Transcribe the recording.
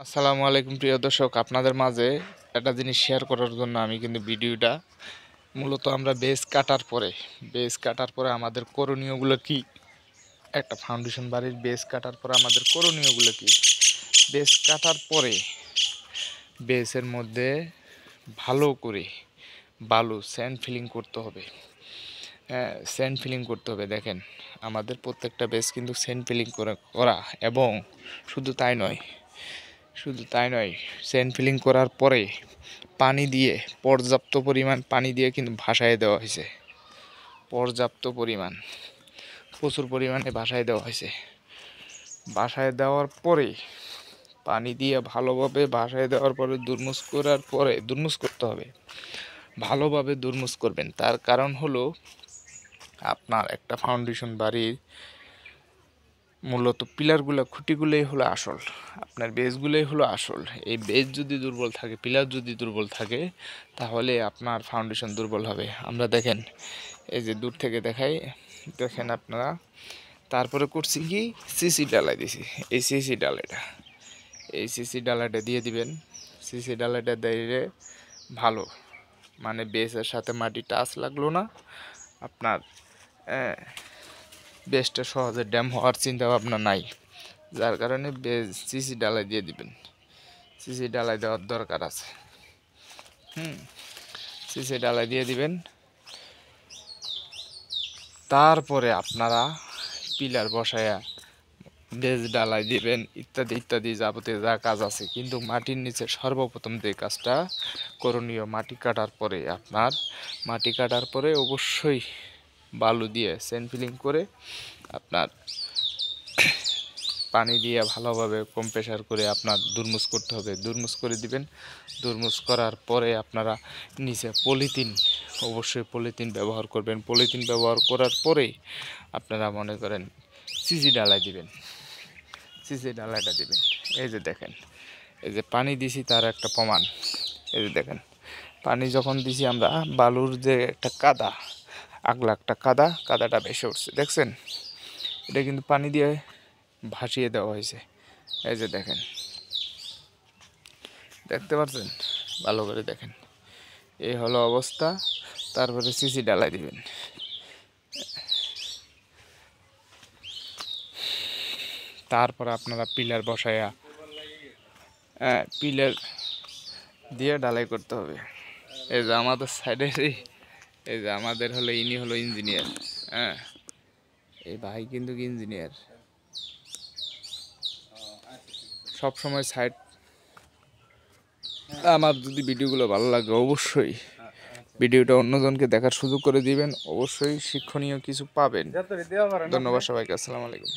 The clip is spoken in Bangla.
আসসালামু আলাইকুম প্রিয় দর্শক, আপনাদের মাঝে একটা জিনিস শেয়ার করার জন্য আমি কিন্তু ভিডিওটা মূলত আমরা বেস কাটার পরে আমাদের করণীয়গুলো কি, একটা ফাউন্ডেশন বাড়ির বেস কাটার পরে আমাদের করণীয়গুলো কি। বেস কাটার পরে বেসের মধ্যে ভালো করে বালু স্যান্ড ফিলিং করতে হবে। স্যান্ড ফিলিং করতে হবে। দেখেন, আমাদের প্রত্যেকটা বেস কিন্তু স্যান্ড ফিলিং করা এবং শুধু তাই নয় স্যান্ড ফিলিং করার পরে পানি দিয়ে, পর্যাপ্ত পরিমাণ পানি দিয়ে কিন্তু ভাসায় দেওয়া হয়েছে। প্রচুর পরিমাণে ভাসায় দেওয়া হয়েছে। ভাসায় দেওয়ার পরে পানি দিয়ে ভালোভাবে ভাসায় দেওয়ার পরে দুর্মুস করতে হবে। ভালোভাবে দুর্মুস করবেন। তার কারণ হলো, আপনার একটা ফাউন্ডেশন বাড়ির মূলত পিলারগুলো, খুঁটিগুলোই হলো আসল, আপনার বেসগুলোই হলো আসল। এই বেস যদি দুর্বল থাকে, পিলার যদি দুর্বল থাকে, তাহলে আপনার ফাউন্ডেশন দুর্বল হবে। আমরা দেখেন, এই যে দূর থেকে দেখাই, দেখেন আপনারা। তারপরে করছি কি, সিসি ডালাই দিছি। এই সিসি ডালাইটা দিয়ে দিবেন। সিসি ডালাইটা দিলে ভালো, মানে বেসের সাথে মাটি টাচ লাগলো না, আপনার বেসটা সহজে ড্যাম হওয়ার চিন্তা ভাবনা নাই। যার কারণে সিসি ডালাই দিয়ে দিবেন। সিসি ডালাই দেওয়ার দরকার আছে। সিসি ডালাই দিয়ে দিবেন। তারপরে আপনারা পিলার বসায়া বেস ডালাই দিবেন, ইত্যাদি ইত্যাদি যাবতীয় যা কাজ আছে। কিন্তু মাটির নিচে সর্বপ্রথম যে কাজটা করণীয়, মাটি কাটার পরে অবশ্যই বালু দিয়ে স্যান্ড ফিলিং করে আপনার পানি দিয়ে ভালোভাবে কম্প্রেসার করে আপনার দুর্মুস করতে হবে। দুর্মুস করে দিবেন। দুর্মুস করার পরে আপনারা নিচে অবশ্যই পলিথিন ব্যবহার করবেন। পলিথিন ব্যবহার করার পরেই আপনারা মনে করেন সিসি ডালাইটা দিবেন। এই যে দেখেন, এই যে পানি দিছি তার একটা প্রমাণ। এই যে দেখেন, পানি যখন দিছি আমরা, বালুর যে একটা কাদাটা ভেসে উঠছে, দেখছেন? এটা কিন্তু পানি দিয়ে ভাসিয়ে দেওয়া হয়েছে। এই যে দেখেন, দেখতে পাচ্ছেন? ভালো করে দেখেন, এই হলো অবস্থা। তারপরে সিসি ডালাই দিবেন। তারপর আপনারা পিলার বসায়া পিলার দিয়ে ডালাই করতে হবে। এই যে আমাদের সাইডের, এই যে আমাদের ইনি হলো ইঞ্জিনিয়ার। এই ভাই কিন্তু ইঞ্জিনিয়ার। সবসময় সাইড। আমার যদি ভিডিওগুলো ভালো লাগে, অবশ্যই ভিডিওটা অন্যজনকে দেখার সুযোগ করে দিবেন। অবশ্যই শিক্ষণীয় কিছু পাবেন। ধন্যবাদ সবাইকে। আসসালামু আলাইকুম।